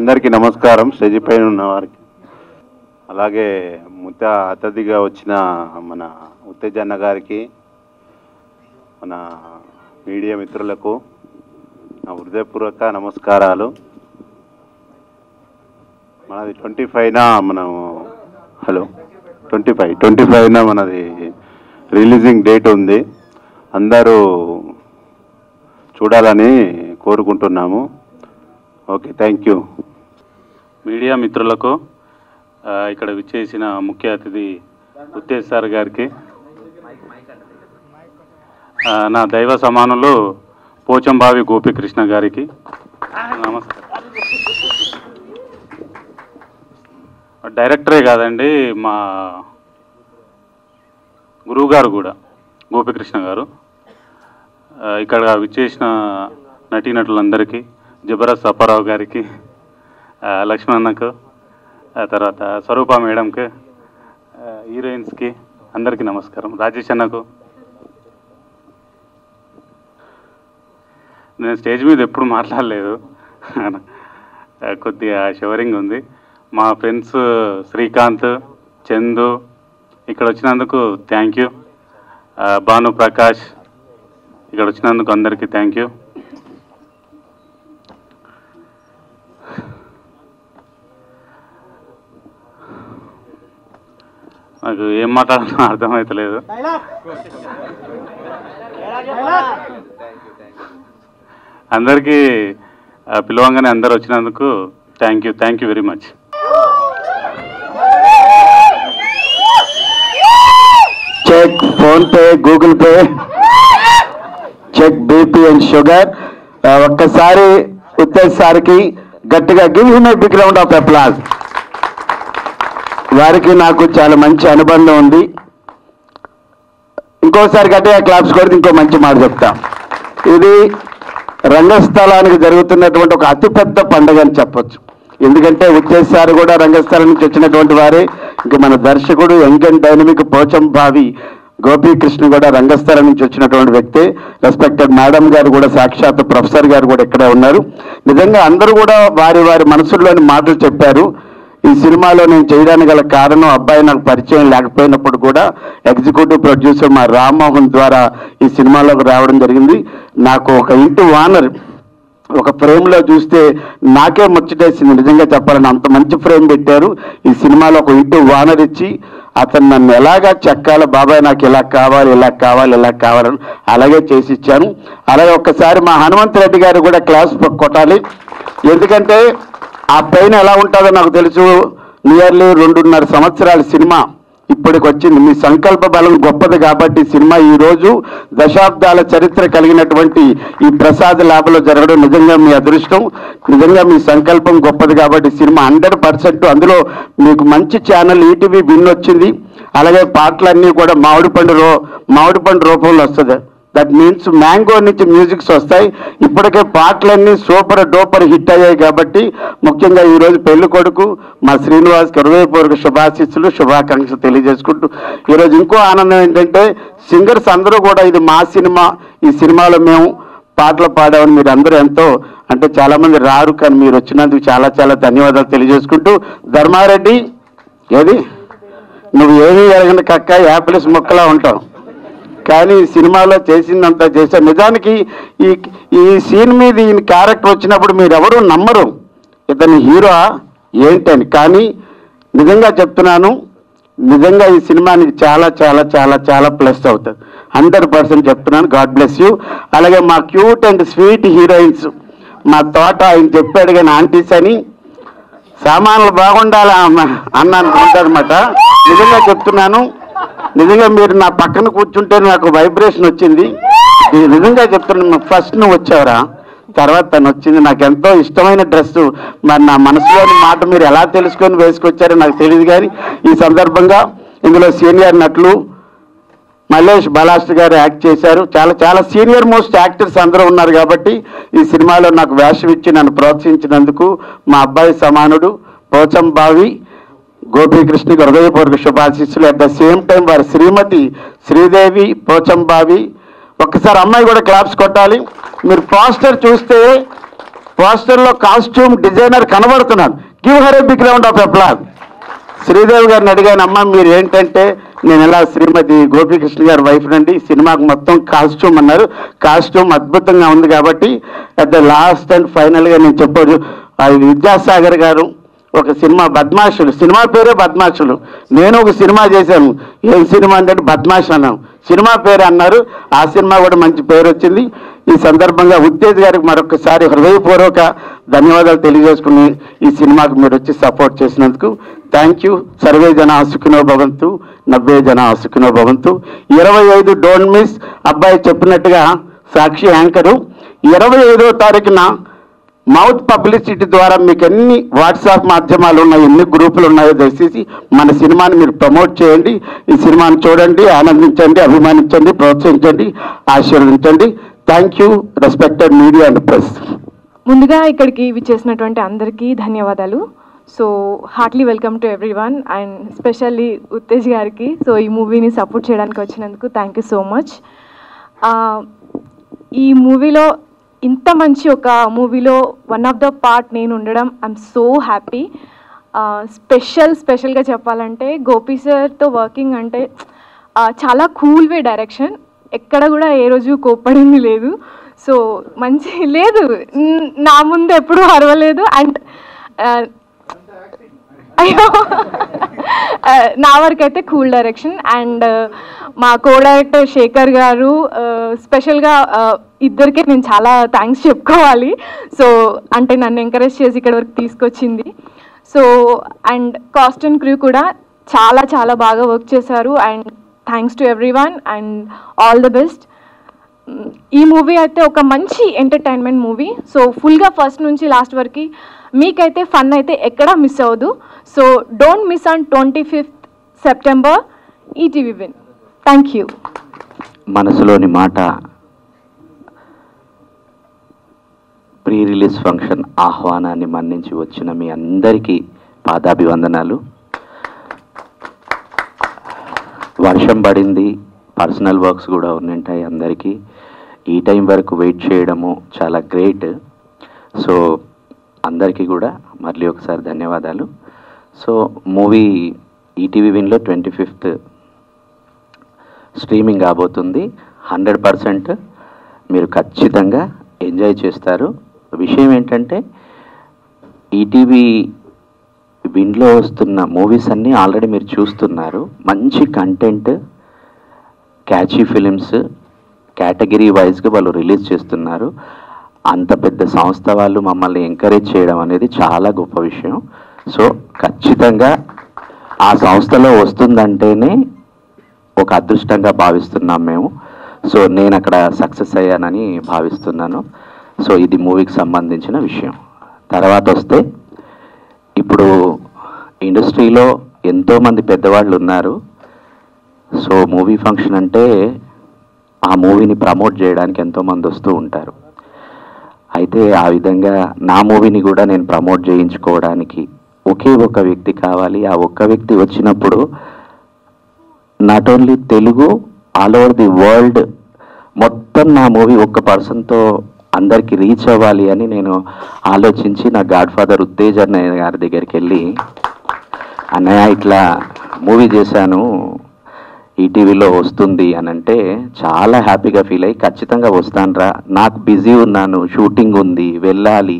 అందరికీ నమస్కారం. స్టేజ్ పైన ఉన్న వారికి, అలాగే ముఖ్య అతిథిగా వచ్చిన మన ఉత్తేజన్న గారికి, మన మీడియా మిత్రులకు నా హృదయపూర్వక నమస్కారాలు. మనది 25న మనము 25న మనది రిలీజింగ్ డేట్ ఉంది. అందరూ చూడాలని కోరుకుంటున్నాము. Okay, thank you. మీడియా మిత్రులకు, ఇక్కడ విచ్చేసిన ముఖ్య అతిథి ఉత్తేజ్ సార్ గారికి, నా దైవ సమానులు పోచంబావి గోపీకృష్ణ గారికి నమస్కారం. డైరెక్టరే కాదండి, మా గురువు గారు కూడా గోపీకృష్ణ గారు. ఇక్కడ విచ్చేసిన నటీనటులందరికీ, జబర్దస్త్ అప్పారావు గారికి, లక్ష్మణకు, తర్వాత స్వరూప మేడంకి, హీరోయిన్స్కి అందరికీ నమస్కారం. రాజేష్ అన్నకు. నేను స్టేజ్ మీద ఎప్పుడు మాట్లాడలేదు, కొద్దిగా షవరింగ్ ఉంది. మా ఫ్రెండ్స్ శ్రీకాంత్, చందు ఇక్కడ వచ్చినందుకు థ్యాంక్ యూ. భాను ప్రకాష్ ఇక్కడ వచ్చినందుకు అందరికీ థ్యాంక్ యూ. నాకు ఏం మాట్లాడాలో అర్థమవుతలేదు. అందరికీ పిలవంగానే అందరు వచ్చినందుకు thank you very much. Check, PhonePe, Google pay, check, BP and sugar. ఒక్కసారి ఉత్తేజ్ సార్కి గట్టిగా give him a big round of applause. వారికి నాకు చాలా మంచి అనుబంధం ఉంది. ఇంకోసారి గట్టిగా క్లాప్స్ కొడితే ఇంకో మంచి మాట చెప్తా. ఇది రంగస్థలానికి జరుగుతున్నటువంటి ఒక అతిపెద్ద పండుగ అని చెప్పొచ్చు. ఎందుకంటే ఉత్తేజ్ సార్ కూడా రంగస్థలం నుంచి వచ్చినటువంటి వారే. ఇంక మన దర్శకుడు యంగ్ అండ్ డైనమిక్ పోచంబావి గోపీకృష్ణ కూడా రంగస్థలం నుంచి వచ్చినటువంటి వ్యక్తే. రెస్పెక్టెడ్ మేడం గారు కూడా, సాక్షాత్ ప్రొఫెసర్ గారు కూడా ఇక్కడే ఉన్నారు. నిజంగా అందరూ కూడా వారి వారి మనసుల్లోని మాటలు చెప్పారు. ఈ సినిమాలో నేను చేయడానికి గల కారణం, అబ్బాయి నాకు పరిచయం లేకపోయినప్పుడు కూడా ఎగ్జిక్యూటివ్ ప్రొడ్యూసర్ మా రామ్మోహన్ ద్వారా ఈ సినిమాలోకి రావడం జరిగింది. నాకు ఒక ఇంటి ఓనర్ ఒక ఫ్రేమ్లో చూస్తే నాకే ముచ్చటేసింది. నిజంగా చెప్పాలని అంత మంచి ఫ్రేమ్ పెట్టారు. ఈ సినిమాలో ఒక ఇంటి ఓనర్ ఇచ్చి అతను నన్ను ఎలాగా చెక్కాలి, బాబాయ్ నాకు ఇలా కావాలని అలాగే చేసి ఇచ్చాను. అలాగే ఒక్కసారి మా హనుమంతరెడ్డి గారు కూడా క్లాస్ కొట్టాలి. ఎందుకంటే ఆ పెయిన్ ఎలా ఉంటుందో నాకు తెలుసు. నియర్లీ 2.5 సంవత్సరాల సినిమా ఇప్పటికి వచ్చింది. మీ సంకల్ప బలం గొప్పది కాబట్టి సినిమా ఈరోజు దశాబ్దాల చరిత్ర కలిగినటువంటి ఈ ప్రసాద్ ల్యాబ్లో జరగడం నిజంగా మీ అదృష్టం. నిజంగా మీ సంకల్పం గొప్పది కాబట్టి సినిమా 100%. అందులో మీకు మంచి ఛానల్ ఈటీవీ విన్ వచ్చింది. అలాగే పాటలన్నీ కూడా మామిడిపండు రూపంలో వస్తుంది. దట్ మీన్స్ మ్యాంగో నుంచి మ్యూజిక్స్ వస్తాయి. ఇప్పటికే పాటలన్నీ సూపర్ డూపర్ హిట్ అయ్యాయి కాబట్టి ముఖ్యంగా ఈరోజు పెళ్లి కొడుకు మా శ్రీనివాస్కి హృదయపూర్వక శుభాశీస్సులు, శుభాకాంక్షలు తెలియజేసుకుంటూ, ఈరోజు ఇంకో ఆనందం ఏంటంటే సింగర్స్ అందరూ కూడా ఇది మా సినిమా, ఈ సినిమాలో మేము పాటలు పాడామని మీరు అందరూ ఎంతో అంటే చాలామంది రారు, కానీ మీరు వచ్చినందుకు చాలా చాలా ధన్యవాదాలు తెలియజేసుకుంటూ, ధర్మారెడ్డి ఏది నువ్వు ఏమీ ఎరగని కక్క యాపిల్స్ మొక్కలా ఉంటావు, కానీ సినిమాలో చేసిందంతా చేశారు. నిజానికి ఈ సీన్ మీద ఈ క్యారెక్టర్ వచ్చినప్పుడు మీరు ఎవరు నమ్మరు ఇతని హీరో ఏంటని. కానీ నిజంగా చెప్తున్నాను, నిజంగా ఈ సినిమానికి చాలా చాలా చాలా చాలా ప్లస్ అవుతుంది. 100% చెప్తున్నాను. God bless you. అలాగే మా క్యూట్ అండ్ స్వీట్ హీరోయిన్స్, మా తోట ఆయన చెప్పాడు కానీ ఆంటీస్ అని సామాన్లు బాగుండాలి అన్నాను అనమాట. నిజంగా చెప్తున్నాను, నిజంగా మీరు నా పక్కన కూర్చుంటే నాకు వైబ్రేషన్ వచ్చింది. నిజంగా చెప్తున్నాను, ఫస్ట్ నువ్వు వచ్చావురా, తర్వాత తను వచ్చింది. నాకు ఎంతో ఇష్టమైన డ్రెస్సు. మరి నా మనసులోని మాట మీరు ఎలా తెలుసుకొని వేసుకొచ్చారో నాకు తెలియదు. కానీ ఈ సందర్భంగా ఇందులో సీనియర్ నటులు మల్లేష్ బలాస్ట్ గారు యాక్ట్ చేశారు. చాలా చాలా సీనియర్ మోస్ట్ యాక్టర్స్ అందరూ ఉన్నారు కాబట్టి ఈ సినిమాలో నాకు వేషం ఇచ్చి నన్ను ప్రోత్సహించినందుకు మా అబ్బాయి సమానుడు పోచంబావి గోపీకృష్ణకి హృదయపూర్వక శుభాశీస్సులు. అట్ ద సేమ్ టైం వారి శ్రీమతి శ్రీదేవి పోచంబావి. ఒక్కసారి అమ్మాయి కూడా క్లాప్స్ కొట్టాలి. మీరు పోస్టర్ చూస్తే పోస్టర్లో కాస్ట్యూమ్ డిజైనర్ కనబడుతున్నాడు. Give her a big round of applause. Sridevi గారిని అడిగాను, అమ్మ మీరు ఏంటంటే నేను ఇలా శ్రీమతి గోపీకృష్ణ గారి వైఫ్ నుండి సినిమాకు మొత్తం కాస్ట్యూమ్ అన్నారు. కాస్ట్యూమ్ అద్భుతంగా ఉంది కాబట్టి అట్ ద లాస్ట్ అండ్ ఫైనల్గా నేను చెప్పాను, విద్యాసాగర్ గారు ఒక సినిమా బద్మాషులు, సినిమా పేరే బద్మాషులు. నేను ఒక సినిమా చేశాను, ఏం సినిమా అంటే బద్మాష్ అన్నాను, సినిమా పేరు అన్నారు. ఆ సినిమా కూడా మంచి పేరు వచ్చింది. ఈ సందర్భంగా ఉత్తేజ్ గారికి మరొకసారి హృదయపూర్వక ధన్యవాదాలు తెలియజేసుకుని ఈ సినిమాకు మీరు వచ్చి సపోర్ట్ చేసినందుకు థ్యాంక్ యూ. సర్వే జన సుఖినో భవంతు, నవ్వే జన సుఖినో భవంతు. 25 డోంట్ మిస్. అబ్బాయి చెప్పినట్టుగా సాక్షి యాంకరు 25వ తారీఖున మౌత్ పబ్లిసిటీ ద్వారా మీకు ఎన్ని వాట్సాప్ మాధ్యమాలు ఉన్నాయో, ఎన్ని గ్రూపులు ఉన్నాయో దయచేసి మన సినిమాని మీరు ప్రమోట్ చేయండి. ఈ సినిమాని చూడండి, ఆనందించండి, అభిమానించండి, ప్రోత్సహించండి, ఆశీర్వదించండి. Thank you respected media and press. ముందుగా ఇక్కడికి విచ్చేసినటువంటి అందరికీ ధన్యవాదాలు. So heartily welcome to everyone and specially Uttej గారికి. సో ఈ మూవీని సపోర్ట్ చేయడానికి వచ్చినందుకు థ్యాంక్ యూ సో మచ్. ఈ మూవీలో ఇంత మంచి ఒక మూవీలో వన్ ఆఫ్ ద పార్ట్ నేను ఉండడం ఐఎమ్ సో హ్యాపీ. స్పెషల్గా చెప్పాలంటే గోపి సార్తో వర్కింగ్ అంటే చాలా కూల్ వే డైరెక్షన్, ఎక్కడ కూడా ఏ రోజు కోప్పడింది లేదు. సో మంచి లేదు, నా ముందు ఎప్పుడూ అరవలేదు. అండ్ అయ్యో నా వరకు అయితే కూల్ డైరెక్షన్. అండ్ మా కో డైరెక్టర్ శేఖర్ గారు, స్పెషల్గా ఇద్దరికే నేను చాలా థ్యాంక్స్ చెప్పుకోవాలి. సో అంటే నన్ను ఎంకరేజ్ చేసి ఇక్కడ వరకు తీసుకొచ్చింది. So and cost and crew కూడా చాలా చాలా బాగా వర్క్ చేశారు. And thanks to everyone and all the best. ఈ మూవీ అయితే ఒక మంచి ఎంటర్టైన్మెంట్ మూవీ. సో ఫుల్గా ఫస్ట్ నుంచి లాస్ట్ వరకు మీకైతే ఫన్ అయితే ఎక్కడా మిస్ అవ్వదు. So don't miss on 25th September ETV win. Thank you. మనసులోని మాట ప్రీ రిలీజ్ ఫంక్షన్ ఆహ్వానాన్ని మన్నించి వచ్చిన మీ అందరికీ పాదాభివందనాలు. వర్షం పడింది, పర్సనల్ వర్క్స్ కూడా ఉంటాయి అందరికీ. ఈ టైం వరకు వెయిట్ చేయడము చాలా గ్రేట్. సో అందరికీ కూడా మళ్ళీ ఒకసారి ధన్యవాదాలు. సో మూవీ ఈటీవీ విన్లో 25th స్ట్రీమింగ్ కాబోతుంది. 100% మీరు ఖచ్చితంగా ఎంజాయ్ చేస్తారు. విషయం ఏంటంటే ఈటీవీ విన్లో వస్తున్న మూవీస్ అన్నీ ఆల్రెడీ మీరు చూస్తున్నారు. మంచి కంటెంట్, క్యాచీ ఫిలిమ్స్ కేటగిరీ వైజ్గా వాళ్ళు రిలీజ్ చేస్తున్నారు. అంత పెద్ద సంస్థ వాళ్ళు మమ్మల్ని ఎంకరేజ్ చేయడం అనేది చాలా గొప్ప విషయం. సో ఖచ్చితంగా ఆ సంస్థలో వస్తుందంటేనే ఒక అదృష్టంగా భావిస్తున్నాం మేము. సో నేను అక్కడ సక్సెస్ అయ్యానని భావిస్తున్నాను. సో ఇది మూవీకి సంబంధించిన విషయం. తర్వాత వస్తే ఇప్పుడు ఇండస్ట్రీలో ఎంతోమంది పెద్దవాళ్ళు ఉన్నారు. సో మూవీ ఫంక్షన్ అంటే ఆ మూవీని ప్రమోట్ చేయడానికి ఎంతోమంది వస్తూ ఉంటారు. అయితే ఆ విధంగా నా మూవీని కూడా నేను ప్రమోట్ చేయించుకోవడానికి ఒకే ఒక వ్యక్తి కావాలి. ఆ ఒక్క వ్యక్తి వచ్చినప్పుడు not only Telugu, all over the world మొత్తం నా మూవీ ఒక్క పర్సన్తో అందరికీ రీచ్ అవ్వాలి అని నేను ఆలోచించి నా గాడ్ ఫాదర్ ఉత్తేజ్ అన్నయ్య గారి దగ్గరికి వెళ్ళి, అన్నయ్య ఇట్లా మూవీ చేశాను, ఈటీవీలో వస్తుంది అని అంటే చాలా హ్యాపీగా ఫీల్ అయ్యి ఖచ్చితంగా వస్తానురా, నాకు బిజీ ఉన్నాను, షూటింగ్ ఉంది, వెళ్ళాలి,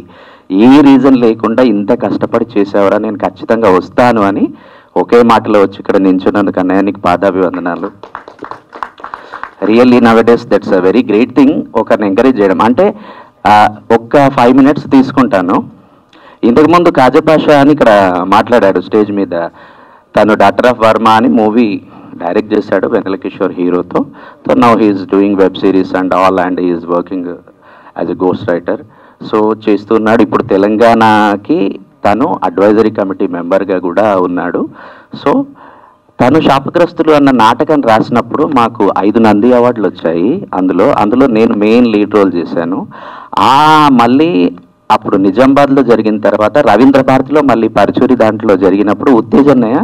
ఏ రీజన్ లేకుండా ఇంత కష్టపడి చేసావురా, నేను ఖచ్చితంగా వస్తాను అని ఒకే మాటలో వచ్చి ఇక్కడ నించున్నందుకు అన్నయ్య నీకు పాదాభివందనాలు. Really nowadays that's a very great thing, ఒకరిని ఎంకరేజ్ చేయడం. అంటే ఒక్క 5 minutes తీసుకుంటాను. ఇంతకుముందు కాజపాషా అని ఇక్కడ మాట్లాడాడు స్టేజ్ మీద. తను డాక్టర్ ఆఫ్ వర్మ అని మూవీ డైరెక్ట్ చేశాడు వెన్నెల కిషోర్ హీరోతో. So now he's doing web series and all and he's working as a ghost writer. So చేస్తున్నాడు. ఇప్పుడు తెలంగాణకి తను అడ్వైజరీ కమిటీ మెంబర్గా కూడా ఉన్నాడు. సో తను శాపగ్రస్తులు అన్న నాటకం రాసినప్పుడు మాకు 5 నంది అవార్డులు వచ్చాయి. అందులో నేను మెయిన్ లీడ్ రోల్ చేశాను. మళ్ళీ అప్పుడు నిజామాబాద్లో జరిగిన తర్వాత రవీంద్ర భారతిలో మళ్ళీ పరచూరి దాంట్లో జరిగినప్పుడు ఉత్తేజ్ అన్నయ్య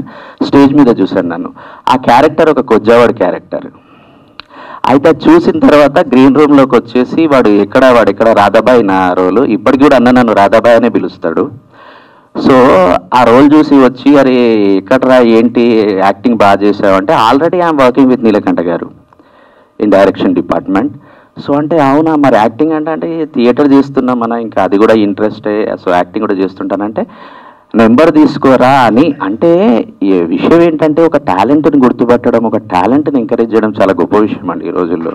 స్టేజ్ మీద చూశాను నన్ను. ఆ క్యారెక్టర్ ఒక కొజ్జావాడి క్యారెక్టర్. అయితే అది చూసిన తర్వాత గ్రీన్ రూమ్లోకి వచ్చేసి వాడు ఎక్కడ రాధాబాయి నా రోలు ఇప్పటికి కూడా అన్న నన్ను రాధాబాయి అనే పిలుస్తాడు. సో ఆ రోల్ చూసి వచ్చి అరే ఎక్కడరా ఏంటి యాక్టింగ్ బాగా చేసావు అంటే already I'm working with Neelakanta garu in direction department. So అంటే అవునా మరి యాక్టింగ్ అంటే థియేటర్ చేస్తున్నాం మన ఇంకా అది కూడా ఇంట్రెస్టే, సో యాక్టింగ్ కూడా చేస్తుంటానంటే నెంబర్ తీసుకోరా అని. అంటే ఈ విషయం ఏంటంటే ఒక టాలెంట్ని గుర్తుపట్టడం, ఒక టాలెంట్ని ఎంకరేజ్ చేయడం చాలా గొప్ప విషయం అండి ఈ రోజుల్లో.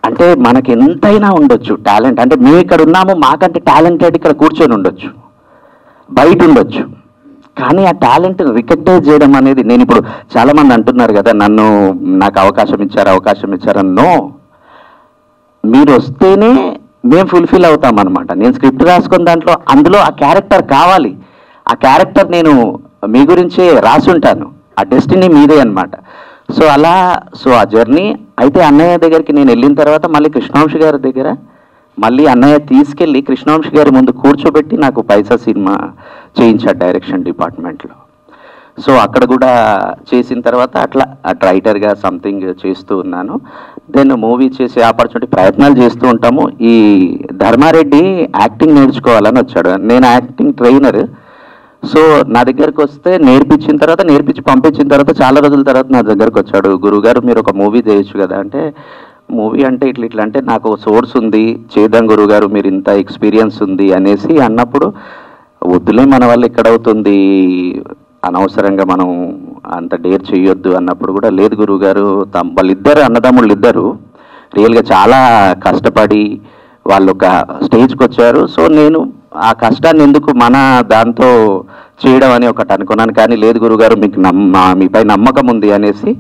అంటే మనకి ఎంతైనా ఉండొచ్చు టాలెంట్, అంటే మేము ఇక్కడ ఉన్నాము మాకంటే టాలెంటెడ్ ఇక్కడ కూర్చొని ఉండొచ్చు, బయట ఉండొచ్చు, కానీ ఆ టాలెంట్ రికగ్నైజ్ చేయడం అనేది, నేను ఇప్పుడు చాలామంది అంటున్నారు కదా నాకు అవకాశం ఇచ్చారని. నో, మీరు వస్తేనే మేము ఫుల్ఫిల్ అవుతాం అనమాట. నేను స్క్రిప్ట్ రాసుకున్న అందులో ఆ క్యారెక్టర్ కావాలి, ఆ క్యారెక్టర్ నేను మీ గురించే రాసి ఉంటాను, ఆ డెస్టినీ మీదే అనమాట. సో ఆ జర్నీ అయితే అన్నయ్య దగ్గరికి నేను వెళ్ళిన తర్వాత మళ్ళీ కృష్ణవంశీ గారి దగ్గర మళ్ళీ అన్నయ్య తీసుకెళ్ళి కృష్ణవంశీ గారి ముందు కూర్చోబెట్టి నాకు పైసా సినిమా చేయించాడు డైరెక్షన్ డిపార్ట్మెంట్లో. సో అక్కడ కూడా చేసిన తర్వాత అట్లా రైటర్గా సంథింగ్ చేస్తూ ఉన్నాను. దెన్ మూవీ చేసే ఆపర్చునిటీ ప్రయత్నాలు చేస్తూ ఉంటాము. ఈ ధర్మారెడ్డి యాక్టింగ్ నేర్చుకోవాలని వచ్చాడు, నేను యాక్టింగ్ ట్రైనర్. సో నా దగ్గరకు వస్తే నేర్పించి పంపించిన తర్వాత చాలా రోజుల తర్వాత నా దగ్గరకు వచ్చాడు, గురుగారు మీరు ఒక మూవీ చేయొచ్చు కదా అంటే, మూవీ అంటే ఇట్లా అంటే నాకు సోర్స్ ఉంది చేద్దాం గురుగారు మీరు ఇంత ఎక్స్పీరియన్స్ ఉంది అనేసి అన్నప్పుడు, వద్దులే మన వల్ల ఎక్కడవుతుంది అనవసరంగా మనం అంత డేర్ చేయొద్దు అన్నప్పుడు కూడా, లేదు గురుగారు వాళ్ళిద్దరు అన్నదమ్ముళ్ళు ఇద్దరు రియల్గా చాలా కష్టపడి వాళ్ళు ఒక స్టేజ్కి వచ్చారు. సో నేను ఆ కష్టాన్ని ఎందుకు మన దాంతో చేయడం అని ఒకటి అనుకున్నాను, కానీ లేదు గురుగారు మీకు మీపై నమ్మకం ఉంది అనేసి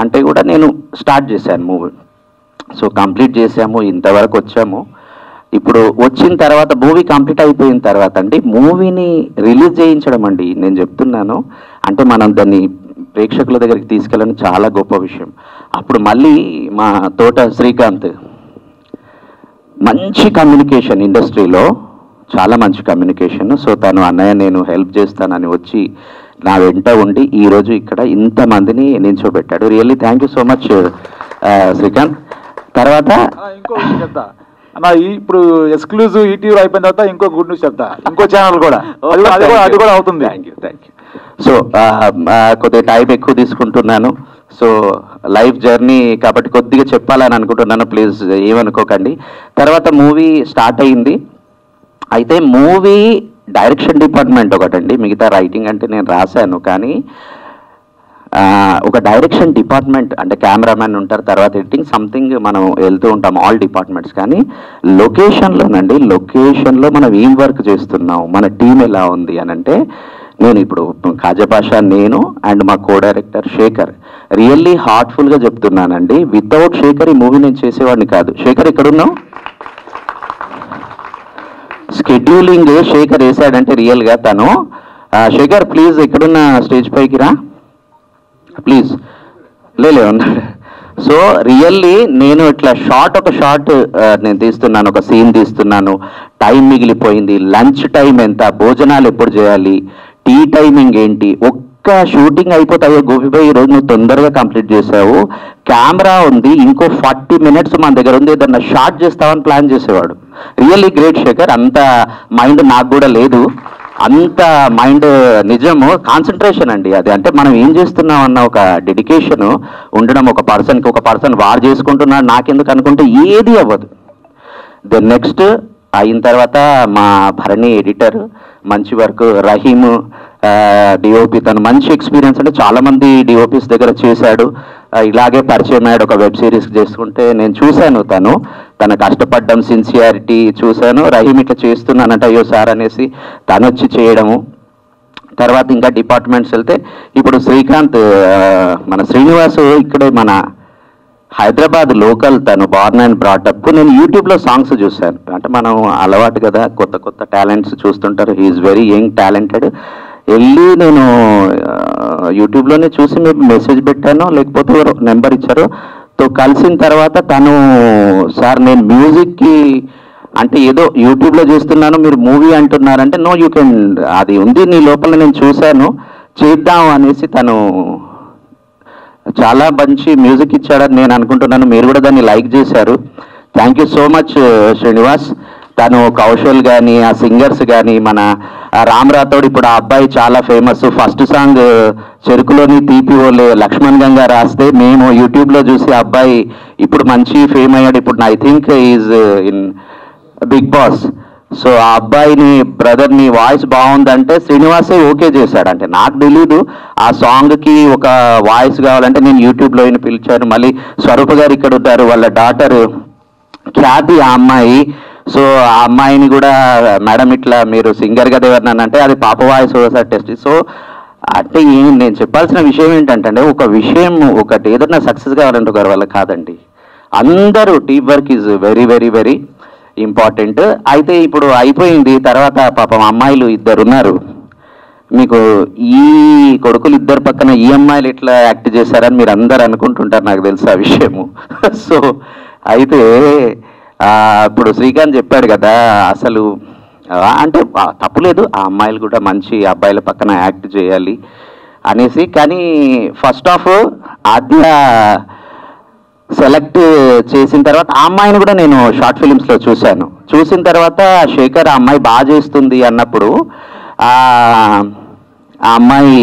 అంటే కూడా నేను స్టార్ట్ చేశాను మూవీ. సో కంప్లీట్ చేసాము, ఇంతవరకు వచ్చాము. ఇప్పుడు వచ్చిన తర్వాత మూవీ కంప్లీట్ అయిపోయిన తర్వాత అండి మూవీని రిలీజ్ చేయించడం అండి నేను చెప్తున్నాను, అంటే మనం దాన్ని ప్రేక్షకుల దగ్గరికి తీసుకెళ్ళడం చాలా గొప్ప విషయం. అప్పుడు మళ్ళీ మా తోట శ్రీకాంత్ మంచి కమ్యూనికేషన్, ఇండస్ట్రీలో చాలా మంచి కమ్యూనికేషన్. సో తను అన్నయ్య నేను హెల్ప్ చేస్తానని వచ్చి నా వెంట ఉండి ఈరోజు ఇక్కడ ఇంతమందిని నిల్చోబెట్టాడు. Really thank you so much Srikanth. తర్వాత ఇంకో విషయం చెప్తా అన్న, ఇప్పుడు ఎక్స్క్లూజివ్ ఈటీవీ అయిపోయిన తర్వాత ఇంకో గుడ్ న్యూస్ చెప్తా, ఇంకో ఛానల్ కూడా అది కూడా అవుతుంది. Thank you. సో కొద్దిగా టైం ఎక్కువ తీసుకుంటున్నాను, సో లైఫ్ జర్నీ కాబట్టి కొద్దిగా చెప్పాలని అనుకుంటున్నాను, ప్లీజ్ ఏమనుకోకండి. తర్వాత మూవీ స్టార్ట్ అయింది. అయితే మూవీ డైరెక్షన్ డిపార్ట్మెంట్ ఒకటండి, మిగతా రైటింగ్ అంటే నేను రాశాను, కానీ ఒక డైరెక్షన్ డిపార్ట్మెంట్ అంటే కెమెరామ్యాన్ ఉంటారు, తర్వాత ఎడిటింగ్ సంథింగ్ మనం వెళ్తూ ఉంటాం ఆల్ డిపార్ట్మెంట్స్. కానీ లొకేషన్లో మనం ఏం వర్క్ చేస్తున్నాం, మన టీం ఎలా ఉంది అని అంటే, నేను ఇప్పుడు ఖాజా పాషా నేను అండ్ మా కో డైరెక్టర్ శేఖర్ రియల్లీ హార్ట్ఫుల్గా చెప్తున్నానండి, వితౌట్ శేఖర్ ఈ మూవీ నేను చేసేవాడిని కాదు. శేఖర్ ఎక్కడున్నావు? స్కెడ్యూలింగ్ శేఖర్ వేసాడంటే రియల్గా తను, శేఖర్ ప్లీజ్ ఎక్కడున్న స్టేజ్ పైకి రా ప్లీజ్, లేలే ఉన్నాడు. సో రియల్లీ నేను ఇట్లా ఒక షార్ట్ నేను తీస్తున్నాను, ఒక సీన్ తీస్తున్నాను, టైం మిగిలిపోయింది, లంచ్ టైం ఎంత, భోజనాలు ఎప్పుడు చేయాలి, టీ టైమింగ్ ఏంటి, ఒక్క షూటింగ్ అయిపోతాయో గోపిబాయ్ ఈరోజు నువ్వు తొందరగా కంప్లీట్ చేసావు, కెమెరా ఉంది ఇంకో 40 minutes మన దగ్గర ఉంది, ఏదన్నా షార్ట్ చేస్తామని ప్లాన్ చేసేవాడు. Really great Shekhar. అంత మైండ్ నాకు కూడా లేదు, అంత మైండ్ నిజము కాన్సన్ట్రేషన్ అండి అది. అంటే మనం ఏం చేస్తున్నాం అన్న ఒక డెడికేషన్ ఉండడం, ఒక పర్సన్ వారు చేసుకుంటున్నాడు నాకెందుకు అనుకుంటే ఏది అవ్వదు. దెన్ నెక్స్ట్ అయిన తర్వాత మా భరణి ఎడిటర్ మంచి వర్క్, రహీమ్ డిఓపి తను మంచి ఎక్స్పీరియన్స్, అంటే చాలామంది డిఓపిస్ దగ్గర చేశాడు, ఇలాగే పరిచయం అయ్యాడు, ఒక వెబ్ సిరీస్ చేసుకుంటే నేను చూశాను తన కష్టపడ్డం, సిన్సియారిటీ చూశాను. రహీమ్ ఇట్లా చేస్తున్నానంటే అయ్యో సార్ అనేసి తను వచ్చి చేయడము. తర్వాత ఇంకా డిపార్ట్మెంట్స్ వెళ్తే ఇప్పుడు శ్రీకాంత్, మన శ్రీనివాసు ఇక్కడే మన హైదరాబాద్ లోకల్, తను బార్న్ అండ్ బ్రాటప్. నేను యూట్యూబ్లో సాంగ్స్ చూశాను, అంటే మనం అలవాటు కదా కొత్త టాలెంట్స్ చూస్తుంటారు, హీఈస్ వెరీ యంగ్ టాలెంటెడ్. వెళ్ళి నేను యూట్యూబ్లోనే చూసి మీకు మెసేజ్ పెట్టాను, లేకపోతే ఎవరు నెంబర్ ఇచ్చారు. తో కలిసిన తర్వాత తను సార్ నేను మ్యూజిక్కి అంటే ఏదో యూట్యూబ్లో చేస్తున్నాను, మీరు మూవీ అంటున్నారంటే నో యూ కెన్, అది ఉంది నీ లోపల నేను చూశాను చేద్దాం అనేసి తను చాలా మంచి మ్యూజిక్ ఇచ్చాడని నేను అనుకుంటున్నాను. మీరు కూడా దాన్ని లైక్ చేశారు. Thank you so much Srinivas. తను కౌశల్ కానీ, ఆ సింగర్స్ కానీ, మన రామ్ రాథోడ్, ఇప్పుడు ఆ అబ్బాయి చాలా ఫేమస్. ఫస్ట్ సాంగ్ చెరుకులోని తీపి ఓలే లక్ష్మణ్ గంగా రాస్తే మేము యూట్యూబ్లో చూసి ఆ అబ్బాయి ఇప్పుడు మంచి ఫేమ్ అయ్యాడు. ఇప్పుడు I think is in Bigg Boss. So ఆ అబ్బాయిని, బ్రదర్ని వాయిస్ బాగుందంటే శ్రీనివాసే ఓకే చేశాడు. అంటే నాకు తెలీదు ఆ సాంగ్కి ఒక వాయిస్ కావాలంటే నేను యూట్యూబ్లో ఆయన పిలిచాను. మళ్ళీ స్వరూప గారు ఇక్కడ ఉంటారు, వాళ్ళ డాటర్ ఖ్యాతి ఆ అమ్మాయి. సో ఆ అమ్మాయిని కూడా మేడం ఇట్లా మీరు సింగర్ కదా ఎవరినని అంటే అది పాప వాయిస్ ఒకసారి టెస్ట్. సో అంటే నేను చెప్పాల్సిన విషయం ఏంటంటే ఒక విషయం ఒకటి ఏదన్నా సక్సెస్ కావాలంటే ఒకరి వల్ల కాదండి. అందరూ team work is very very very important. అయితే ఇప్పుడు అయిపోయింది. తర్వాత పాపం అమ్మాయిలు ఇద్దరు ఉన్నారు. మీకు ఈ కొడుకులు ఇద్దరు పక్కన ఈ అమ్మాయిలు ఎట్లా యాక్ట్ చేశారని మీరు అందరు అనుకుంటుంటారు, నాకు తెలుసు ఆ విషయము. సో అయితే ఇప్పుడు శ్రీకాంత్ చెప్పాడు కదా, అసలు అంటే తప్పులేదు, ఆ అమ్మాయిలు కూడా మంచి అబ్బాయిల పక్కన యాక్ట్ చేయాలి అనేసి. కానీ ఫస్ట్ ఆఫ్ ఆద్య సెలెక్ట్ చేసిన తర్వాత ఆ అమ్మాయిని కూడా నేను షార్ట్ ఫిలిమ్స్లో చూశాను. చూసిన తర్వాత శేఖర్ ఆ అమ్మాయి బాగా చేస్తుంది అన్నప్పుడు ఆ అమ్మాయి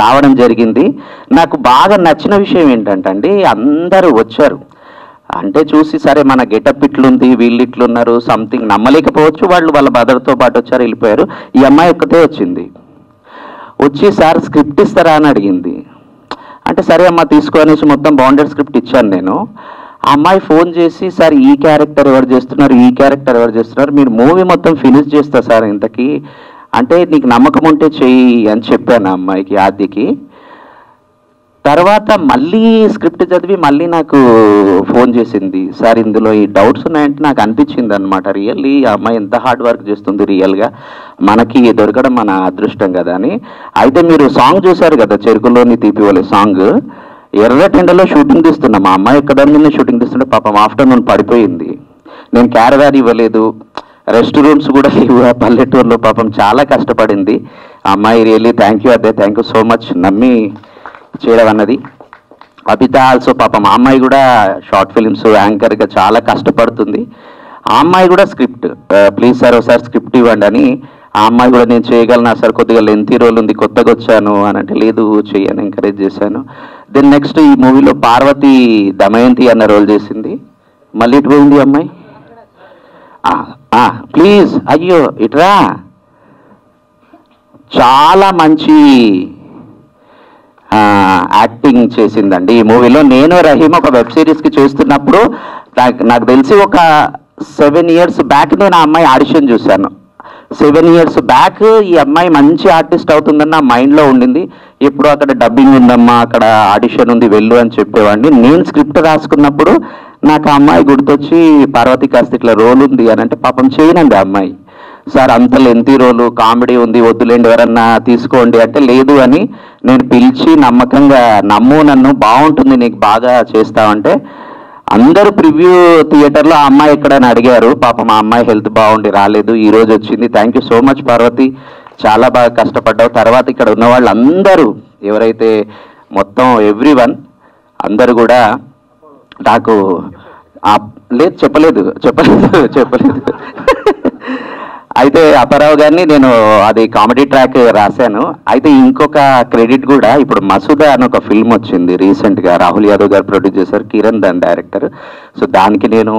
రావడం జరిగింది. నాకు బాగా నచ్చిన విషయం ఏంటంటే అండి, అందరూ వచ్చారు అంటే చూసి సరే మన గెటప్ ఇట్లుంది, వీళ్ళు ఇట్లున్నారు, సంథింగ్ నమ్మలేకపోవచ్చు. వాళ్ళు వాళ్ళ బ్రదర్తో పాటు వచ్చారు, వెళ్ళిపోయారు. ఈ అమ్మాయి ఒక్కతే వచ్చింది. వచ్చి సార్ స్క్రిప్ట్ ఇస్తారా అని అడిగింది. అంటే సరే అమ్మ తీసుకో అనేసి మొత్తం బాండెడ్ స్క్రిప్ట్ ఇచ్చాను నేను. ఆ అమ్మాయి ఫోన్ చేసి సార్ ఈ క్యారెక్టర్ ఎవరు చేస్తున్నారు, ఈ క్యారెక్టర్ ఎవరు చేస్తున్నారు, మీరు మూవీ మొత్తం ఫినిష్ చేస్తా సార్ ఇంతకీ అంటే నీకు నమ్మకం ఉంటే చెయ్యి అని చెప్పాను ఆ అమ్మాయికి, ఆద్యకి. తర్వాత మళ్ళీ స్క్రిప్ట్ చదివి మళ్ళీ నాకు ఫోన్ చేసింది, సార్ ఇందులో ఈ డౌట్స్ ఉన్నాయంటే నాకు అనిపించింది అనమాట. రియల్లీ ఆ అమ్మాయి ఎంత హార్డ్ వర్క్ చేస్తుంది, రియల్గా మనకి దొరకడం మన అదృష్టం కదా అని. అయితే మీరు సాంగ్ చూశారు కదా, చెరుకులోని తీపివలే సాంగ్, ఎర్రటెండలో షూటింగ్ తీస్తున్నాం. మా అమ్మాయి ఎక్కదాని మీద షూటింగ్ తీస్తుంటే పాపం ఆఫ్టర్నూన్ పడిపోయింది. నేను క్యారవాన్ ఇవ్వలేదు, రెస్ట్ రూమ్స్ కూడా లేవు ఆ పల్లెటూరులో. పాపం చాలా కష్టపడింది ఆ అమ్మాయి. రియల్లీ థ్యాంక్ యూ అదే, థ్యాంక్ యూ సో మచ్ నమ్మి చేయడం అన్నది. అబిత ఆల్సో పాపం ఆ అమ్మాయి కూడా షార్ట్ ఫిలిమ్స్ యాంకర్గా చాలా కష్టపడుతుంది. ఆ అమ్మాయి కూడా స్క్రిప్ట్ ప్లీజ్ సార్ ఒకసారి స్క్రిప్ట్ ఇవ్వండి అని. ఆ అమ్మాయి కూడా నేను చేయగలను సార్, కొద్దిగా లెంతీ రోల్ ఉంది, కొత్తగా వచ్చాను అని అంటే లేదు చెయ్యని ఎంకరేజ్ చేశాను. దెన్ నెక్స్ట్ ఈ మూవీలో పార్వతి దమయంతి అన్న రోల్ చేసింది. మళ్ళీ ఇటు పోయింది అమ్మాయి, ప్లీజ్ అయ్యో ఇట్రా. చాలా మంచి యాక్టింగ్ చేసిందండి ఈ మూవీలో. నేను రహీమ్ ఒక వెబ్ సిరీస్కి చేస్తున్నప్పుడు నాకు తెలిసి ఒక 7 years బ్యాక్ నేను ఆ అమ్మాయి ఆడిషన్ చూశాను. 7 years బ్యాక్ ఈ అమ్మాయి మంచి ఆర్టిస్ట్ అవుతుందని నా మైండ్లో ఉండింది. ఎప్పుడు అక్కడ డబ్బింగ్ ఉందమ్మా, అక్కడ ఆడిషన్ ఉంది, వెళ్ళు అని చెప్పేవాడిని. నేను స్క్రిప్ట్ రాసుకున్నప్పుడు నాకు ఆ అమ్మాయి గుర్తొచ్చి పార్వతి కాస్త ఇట్లా రోల్ ఉంది అని అంటే పాపం చేయనండి ఆ అమ్మాయి. సార్ అంత లెంతీ రోలు, కామెడీ ఉంది, వద్దులేండి ఎవరన్నా తీసుకోండి అంటే లేదు అని నేను పిలిచి నమ్మకంగా నమ్ము నన్ను, బాగుంటుంది నీకు బాగా చేస్తావంటే అందరూ ప్రివ్యూ థియేటర్లో ఆ అమ్మాయి ఎక్కడని అడిగారు. పాపం ఆ అమ్మాయి హెల్త్ బాగుండి రాలేదు, ఈ రోజు వచ్చింది. Thank you so much Parvathi, చాలా బాగా కష్టపడ్డావు. తర్వాత ఇక్కడ ఉన్న వాళ్ళందరూ ఎవరైతే మొత్తం ఎవ్రీవన్ అందరూ కూడా నాకు లేదు చెప్పలేదు. అయితే అప్పారావు గారిని నేను అది కామెడీ ట్రాక్ రాశాను. అయితే ఇంకొక క్రెడిట్ కూడా, ఇప్పుడు మసూదా అని ఒక ఫిల్మ్ వచ్చింది రీసెంట్గా, రాహుల్ యాదవ్ గారు ప్రొడ్యూస్ చేశారు, కిరణ్ దాని డైరెక్టర్. సో దానికి నేను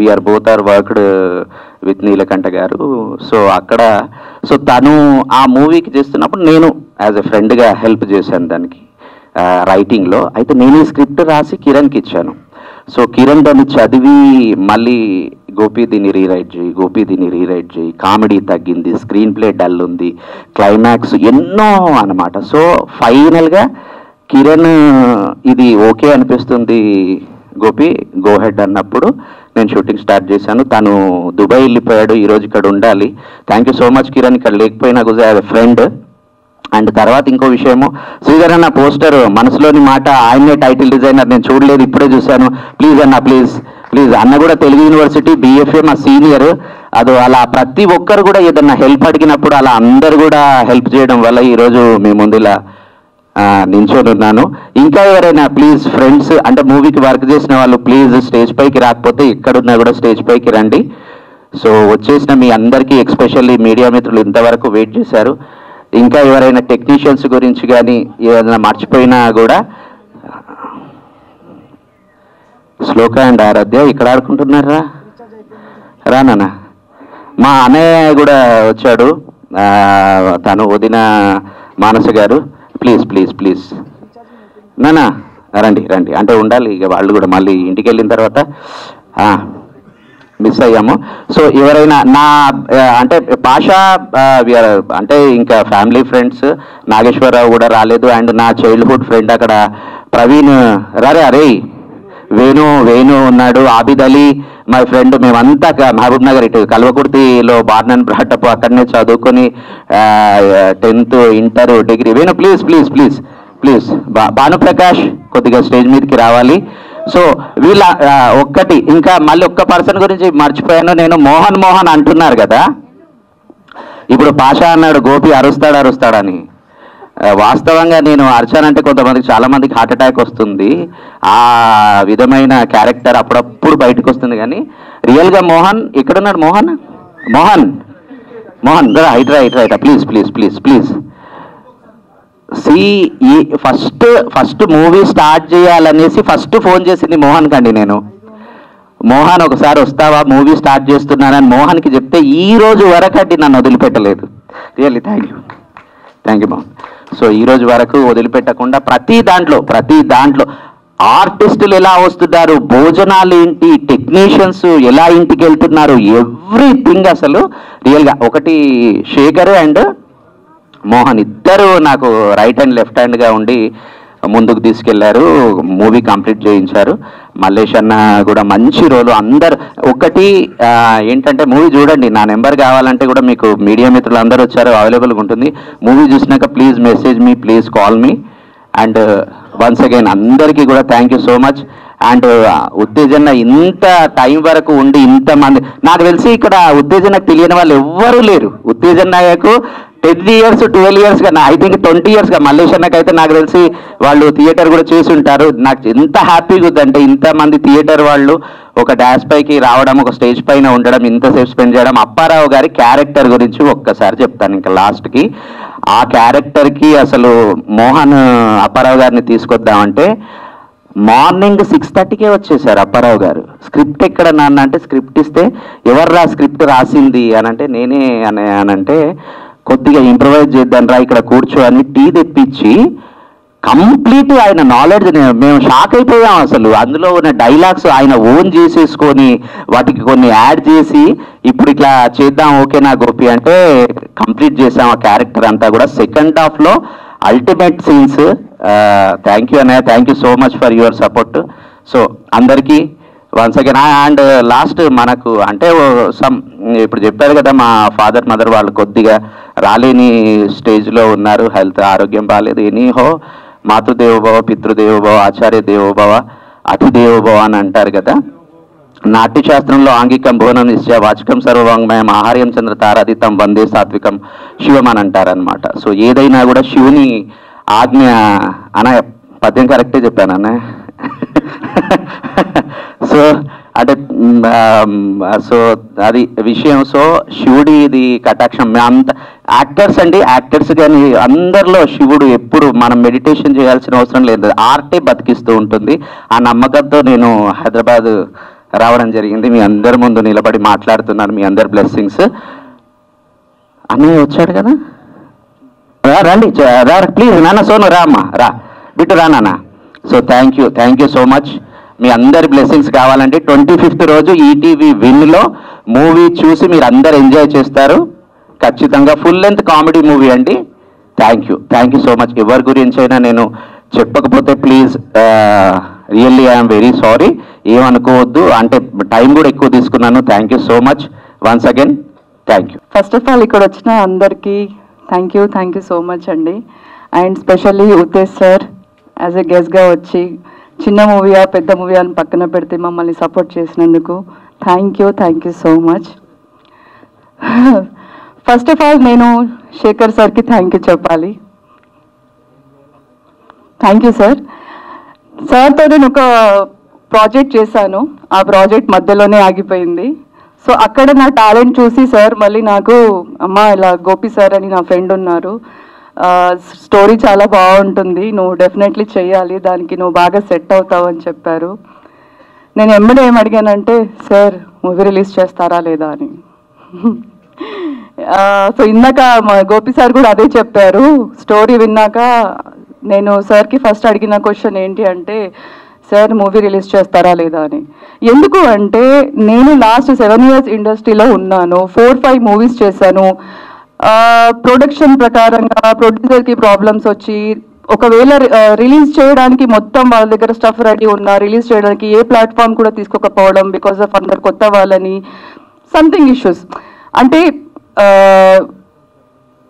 we're both are worked with Neelakanta garu. So అక్కడ తను ఆ మూవీకి చేస్తున్నప్పుడు నేను యాజ్ ఎ ఫ్రెండ్గా హెల్ప్ చేశాను దానికి రైటింగ్లో. అయితే నేను ఈ స్క్రిప్ట్ రాసి కిరణ్కి ఇచ్చాను. సో కిరణ్ దాన్ని చదివి మళ్ళీ గోపి దీన్ని రీరైట్ చేయి, కామెడీ తగ్గింది, స్క్రీన్ ప్లే డల్ ఉంది, క్లైమాక్స్ ఎన్నో అన్నమాట. సో ఫైనల్గా కిరణ్ ఇది ఓకే అనిపిస్తుంది గోపి, గో హెడ్ అన్నప్పుడు నేను షూటింగ్ స్టార్ట్ చేశాను. తను దుబాయ్ వెళ్ళిపోయాడు, ఈరోజు ఇక్కడ ఉండాలి. Thank you so much Kiran, ఇక్కడ లేకపోయినా కూడా యాజ్ ఎ ఫ్రెండ్. అండ్ తర్వాత ఇంకో విషయము, శ్రీధర్ అన్న పోస్టర్ మనసులోని మాట, ఆయనే టైటిల్ డిజైనర్, నేను చూడలేదు ఇప్పుడే చూశాను. ప్లీజ్ అన్న ప్లీజ్ అన్న కూడా తెలుగు యూనివర్సిటీ BFA మా సీనియర్. అది అలా ప్రతి ఒక్కరు కూడా ఏదన్నా హెల్ప్ అడిగినప్పుడు అలా అందరు కూడా హెల్ప్ చేయడం వల్ల ఈరోజు మీ ముందు ఇలా నించొని ఉన్నాను. ఇంకా ఎవరైనా ప్లీజ్ ఫ్రెండ్స్ అంటే మూవీకి వర్క్ చేసిన వాళ్ళు ప్లీజ్ స్టేజ్ పైకి రాకపోతే ఎక్కడున్నా కూడా స్టేజ్ పైకి రండి. సో వచ్చేసిన మీ అందరికీ ఎక్స్పెషల్లీ మీడియా మిత్రులు ఇంతవరకు వెయిట్ చేశారు. ఇంకా ఎవరైనా టెక్నీషియన్స్ గురించి కానీ ఏదైనా మర్చిపోయినా కూడా శ్లోక అండ్ ఆరాధ్య ఇక్కడ ఆడుకుంటున్నారా? రానా మా అన్నయ్య కూడా వచ్చాడు, తను వదిన మానస గారు. ప్లీజ్ ప్లీజ్ ప్లీజ్ నానా రండి రండి అంటే ఉండాలి ఇక వాళ్ళు కూడా మళ్ళీ ఇంటికి వెళ్ళిన తర్వాత మిస్ అయ్యాము. సో ఎవరైనా నా అంటే పాషా అంటే ఇంకా ఫ్యామిలీ ఫ్రెండ్స్ నాగేశ్వరరావు కూడా రాలేదు. అండ్ నా చైల్డ్హుడ్ ఫ్రెండ్ అక్కడ ప్రవీణ్ రారే అరే వేణు ఉన్నాడు, ఆబిద్ అలీ మై ఫ్రెండ్. మేమంతా మహబూబ్ నగర్ ఇటు కల్వకుర్తిలో బార్న్ అండ్ బ్రాటప్ అక్కడనే చదువుకొని 10th inter degree. Venu please please please please Bhanuprakash కొద్దిగా స్టేజ్ మీదకి రావాలి. సో వీళ్ళ ఒక్కటి ఇంకా మళ్ళీ ఒక్క పర్సన్ గురించి మర్చిపోయాను నేను. మోహన్ అంటున్నారు కదా, ఇప్పుడు పాషా అన్నాడు గోపి అరుస్తాడని. వాస్తవంగా నేను అర్చానంటే కొంతమందికి చాలా మందికి హార్ట్ అటాక్ వస్తుంది, ఆ విధమైన క్యారెక్టర్ అప్పుడప్పుడు బయటకు వస్తుంది. కానీ రియల్గా మోహన్ ఎక్కడున్నాడు? Mohan height please please please please ఈ ఫస్ట్ మూవీ స్టార్ట్ చేయాలనేసి ఫస్ట్ ఫోన్ చేసింది మోహన్ కండి. నేను మోహన్ ఒకసారి వస్తావా మూవీ స్టార్ట్ చేస్తున్నానని మోహన్కి చెప్తే ఈ రోజు వరకండి నన్ను వదిలిపెట్టలేదు. Really thank you Mohan. So ఈ రోజు వరకు వదిలిపెట్టకుండా ప్రతి దాంట్లో ఆర్టిస్టులు ఎలా వస్తున్నారు, భోజనాలు ఏంటి, టెక్నీషియన్స్ ఎలా ఇంటికి వెళ్తున్నారు, ఎవ్రీథింగ్ అసలు రియల్గా. ఒకటి శేఖర్ అండ్ మోహన్ ఇద్దరు నాకు రైట్ అండ్ లెఫ్ట్ హ్యాండ్గా ఉండి ముందుకు తీసుకెళ్లారు, మూవీ కంప్లీట్ చేయించారు. మల్లేష్ అన్న కూడా మంచి రోలు. అందరు ఒకటి ఏంటంటే మూవీ చూడండి, నా నెంబర్ కావాలంటే కూడా మీకు మీడియా మిత్రులు అందరూ వచ్చారు, అవైలబుల్గా ఉంటుంది. మూవీ చూసినాక please message me, please call me. And once again అందరికీ కూడా thank you so much. And ఉత్తేజన ఇంత టైం వరకు ఉండి ఇంతమంది, నాకు తెలిసి ఇక్కడ ఉత్తేజనకు తెలియని వాళ్ళు ఎవ్వరూ లేరు. ఉత్తేజనకు 10 years 12 years I think 20 years Mallesh అన్నకైతే నాకు తెలిసి వాళ్ళు థియేటర్ కూడా చేసి ఉంటారు. నాకు ఎంత హ్యాపీగా ఉందంటే ఇంతమంది థియేటర్ వాళ్ళు ఒక డాష్ పైకి రావడం, ఒక స్టేజ్ పైన ఉండడం, ఇంతసేపు స్పెండ్ చేయడం. అప్పారావు గారి క్యారెక్టర్ గురించి ఒక్కసారి చెప్తాను ఇంకా లాస్ట్కి. ఆ క్యారెక్టర్కి అసలు మోహన్ అప్పారావు గారిని తీసుకొద్దామంటే మార్నింగ్ 6:30కే వచ్చేసారు అప్పారావు గారు. స్క్రిప్ట్ ఎక్కడ నాన్న అంటే స్క్రిప్ట్ ఇస్తే ఎవర్రా స్క్రిప్ట్ రాసింది అనంటే నేనే అనంటే కొద్దిగా ఇంప్రవైజ్ చేద్దాం రా ఇక్కడ కూర్చో అని టీ తెప్పించి కంప్లీట్ ఆయన నాలెడ్జ్ మేము షాక్ అయిపోయాం. అసలు అందులో ఉన్న డైలాగ్స్ ఆయన ఓన్ చేసేసుకొని వాటికి కొన్ని యాడ్ చేసి ఇప్పుడు ఇట్లా చేద్దాం ఓకేనా గోపి అంటే కంప్లీట్ చేసాం ఆ క్యారెక్టర్ అంతా కూడా. సెకండ్ హాఫ్లో అల్టిమేట్ సీన్స్. థ్యాంక్ యూ అన్నయ్య, thank you so much for your support. So అందరికీ వన్స్ అగైన్. అండ్ లాస్ట్ మనకు అంటే ఇప్పుడు చెప్పారు కదా మా ఫాదర్ మదర్ వాళ్ళు కొద్దిగా రాలేని స్టేజ్లో ఉన్నారు, హెల్త్ ఆరోగ్యం బాగాలేదు. ఎనీహో మాతృదేవోభవ, పితృదేవోభవ, ఆచార్య దేవోభవ, అతిదేవోభవ అని అంటారు కదా. నాట్యశాస్త్రంలో ఆంగికం భువనం నిశ్చయ వాచకం సర్వవాంగ్మయం ఆహార్యం చంద్ర తారాదితం వందే సాత్వికం శివం అని అంటారనమాట. సో ఏదైనా కూడా శివుని ఆజ్ఞ అన్న పద్యం కరెక్టే చెప్పాను అన్న. సో అంటే సో అది విషయం. సో శివుడిది కటాక్షం అంత యాక్టర్స్ కానీ అందరిలో శివుడు ఎప్పుడు మనం మెడిటేషన్ చేయాల్సిన అవసరం లేదు, ఆర్టే బతికిస్తూ ఉంటుంది. ఆ నమ్మకంతో నేను హైదరాబాద్ రావడం జరిగింది. మీ అందరి ముందు నిలబడి మాట్లాడుతున్నాను, మీ అందరి బ్లెస్సింగ్స్. అన్నయ్య వచ్చాడు కదా, రండి ప్లీజ్ నాన్న. సోను రా అమ్మా, రా బిట్టు రా నాన్న. So thank you so much. మీ అందరి బ్లెస్సింగ్స్ కావాలంటే 25th రోజు ఈటీవీ విన్లో మూవీ చూసి మీరు అందరు ఎంజాయ్ చేస్తారు ఖచ్చితంగా. ఫుల్ లెంత్ కామెడీ మూవీ అండి. Thank you so much. ఎవరి గురించి అయినా నేను చెప్పకపోతే please really I'm very sorry, ఏమనుకోవద్దు. అంటే టైం కూడా ఎక్కువ తీసుకున్నాను. Thank you so much once again. Thank you. First of all ఇక్కడ వచ్చిన అందరికీ థ్యాంక్ యూ సో మచ్ అండి. And specially Uttej sir as a గెస్ట్గా వచ్చి చిన్న మూవీయా పెద్ద మూవీ అని పక్కన పెడితే మమ్మల్ని సపోర్ట్ చేసినందుకు thank you so much. First of all నేను శేఖర్ సార్కి థ్యాంక్ యూ చెప్పాలి. Thank you sir. సార్తో నేను ఒక ప్రాజెక్ట్ చేశాను, ఆ ప్రాజెక్ట్ మధ్యలోనే ఆగిపోయింది. సో అక్కడ నా టాలెంట్ చూసి సార్ మళ్ళీ నాకు అమ్మ ఇలా గోపి సార్ అని నా ఫ్రెండ్ ఉన్నారు, స్టోరీ చాలా బాగుంటుంది, నువ్వు డెఫినెట్లీ చెయ్యాలి, దానికి నువ్వు బాగా సెట్ అవుతావు అని చెప్పారు. నేను ఎమ్మడే ఏం అడిగానంటే సార్ మూవీ రిలీజ్ చేస్తారా లేదా అని. సో ఇందాక మా గోపి సార్ కూడా అదే చెప్పారు. స్టోరీ విన్నాక నేను సార్కి ఫస్ట్ అడిగిన క్వశ్చన్ ఏంటి అంటే సార్ మూవీ రిలీజ్ చేస్తారా లేదా అని. ఎందుకు అంటే నేను లాస్ట్ 7 years ఇండస్ట్రీలో ఉన్నాను, 4-5 మూవీస్ చేశాను. ప్రొడక్షన్ ప్రకారంగా ప్రొడ్యూసర్కి ప్రాబ్లమ్స్ వచ్చి ఒకవేళ రిలీజ్ చేయడానికి మొత్తం వాళ్ళ దగ్గర స్టఫ్ రెడీ ఉన్నా రిలీజ్ చేయడానికి ఏ ప్లాట్ఫామ్ కూడా తీసుకోకపోవడం బికాస్ ఆఫ్ అందరు కొత్త వాళ్ళని సంథింగ్ ఇష్యూస్. అంటే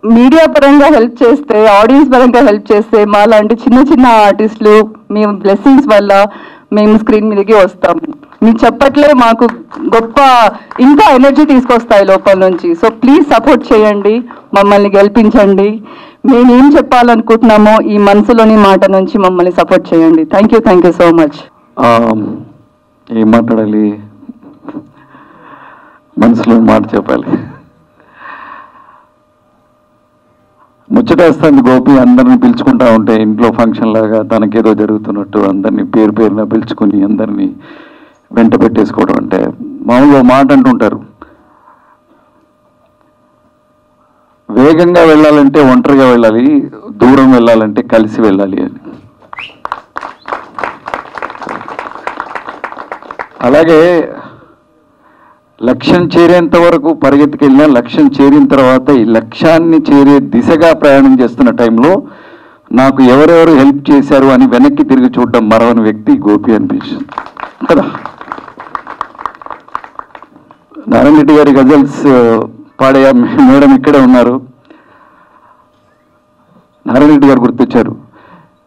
మీడియా పరంగా హెల్ప్ చేస్తే, ఆడియన్స్ పరంగా హెల్ప్ చేస్తే మా లాంటి చిన్న చిన్న ఆర్టిస్టులు మేము బ్లెస్సింగ్స్ వల్ల మేము స్క్రీన్ మీదకి వస్తాము. మీ చెప్పట్లే మాకు గొప్ప ఇంకా ఎనర్జీ తీసుకొస్తాయి లోపల నుంచి. సో ప్లీజ్ సపోర్ట్ చేయండి, మమ్మల్ని గెలిపించండి. మేమేం చెప్పాలనుకుంటున్నామో ఈ మనసులోని మాట నుంచి మమ్మల్ని సపోర్ట్ చేయండి. Thank you so much. ఏం మాట్లాడాలి, మనసులో మాట చెప్పాలి. ముచ్చటేస్తుంది గోపి అందరిని పిలుచుకుంటా ఉంటే ఇంట్లో ఫంక్షన్ లాగా తనకేదో జరుగుతున్నట్టు అందరినీ పేరు పేరున పిలుచుకుని అందరినీ వెంట పెట్టేసుకోవడం. అంటే మామూలుగా మాట అంటుంటారు, వేగంగా వెళ్ళాలంటే ఒంటరిగా వెళ్ళాలి, దూరం వెళ్ళాలంటే కలిసి వెళ్ళాలి అని. అలాగే లక్ష్యం చేరేంత వరకు పరిగెత్తుకెళ్ళినా లక్ష్యం చేరిన తర్వాత ఈ లక్ష్యాన్ని చేరే దిశగా ప్రయాణం చేస్తున్న టైంలో నాకు ఎవరెవరు హెల్ప్ చేశారు అని వెనక్కి తిరిగి చూడడం మరవని వ్యక్తి గోపి అనిపించింది కదా. నారాయణ రెడ్డి గారి గజల్స్ పాడే మేడం ఇక్కడే ఉన్నారు. నారాయణ రెడ్డి గారు గుర్తొచ్చారు.